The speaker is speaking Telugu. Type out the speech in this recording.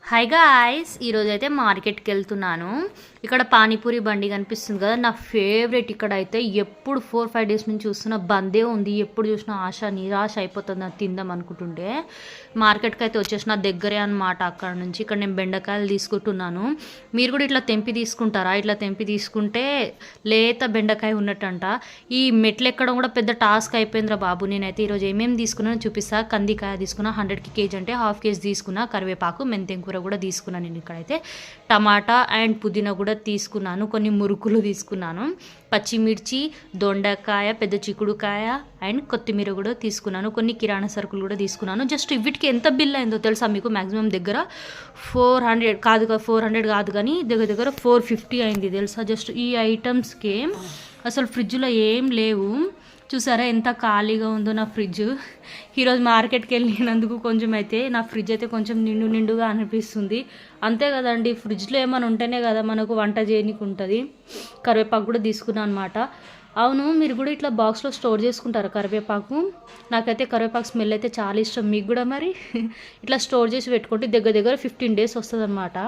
హాయ్ గాయ్స్, ఈరోజు అయితే మార్కెట్కి వెళ్తున్నాను. ఇక్కడ పానీపూరి బండి కనిపిస్తుంది కదా, నా ఫేవరెట్. ఇక్కడ అయితే ఎప్పుడు 4-5 డేస్ నుంచి చూస్తున్న బందే ఉంది. ఎప్పుడు చూసినా ఆశ నిరాశ అయిపోతుంది అది తిందాం అనుకుంటుంటే. మార్కెట్కి అయితే వచ్చేసిన దగ్గరే అనమాట. అక్కడ నుంచి ఇక్కడ నేను బెండకాయలు తీసుకుంటున్నాను. మీరు కూడా ఇట్లా తెంపి తీసుకుంటారా? ఇట్లా తెంపి తీసుకుంటే లేత బెండకాయ ఉన్నట్టంట. ఈ మెట్లు ఎక్కడం కూడా పెద్ద టాస్క్ అయిపోయిందిరా బాబు. నేనైతే ఈరోజు ఏమేమి తీసుకున్నానో చూపిస్తా. కందికాయ తీసుకున్నా, 100 కేజీ అంటే 1/2 కేజీ తీసుకున్నా. కరివేపాకు, మెంతెం కూర కూడా తీసుకున్నాను. నేను ఇక్కడైతే టమాటా అండ్ పుదీనా కూడా తీసుకున్నాను. కొన్ని మురుకులు తీసుకున్నాను. పచ్చిమిర్చి, దొండకాయ, పెద్ద చిక్కుడుకాయ అండ్ కొత్తిమీర కూడా తీసుకున్నాను. కొన్ని కిరాణా సరుకులు కూడా తీసుకున్నాను. జస్ట్ వీటికి ఎంత బిల్ అయిందో తెలుసా మీకు? మ్యాక్సిమం దగ్గర 400 కాదు కానీ దగ్గర 450 అయింది తెలుసా. జస్ట్ ఈ ఐటమ్స్కి అసలు ఫ్రిడ్జ్లో ఏం లేవు. చూసారా ఎంత ఖాళీగా ఉందో నా ఫ్రిడ్జ్. ఈరోజు మార్కెట్కి వెళ్ళినందుకు కొంచెం అయితే నా ఫ్రిడ్జ్ అయితే కొంచెం నిండుగా అనిపిస్తుంది. అంతే కదండి, ఫ్రిడ్జ్లో ఏమైనా ఉంటేనే కదా మనకు వంట చేయడానికి ఉంటుంది. కరివేపాకు కూడా తీసుకున్నాను అనమాట. అవును, మీరు కూడా ఇట్లా బాక్స్లో స్టోర్ చేసుకుంటారు కరివేపాకు? నాకైతే కరివేపాకు స్మెల్ అయితే చాలా ఇష్టం. మీకు కూడా మరి ఇట్లా స్టోర్ చేసి పెట్టుకుంటే దగ్గర 15 డేస్ వస్తుంది అనమాట.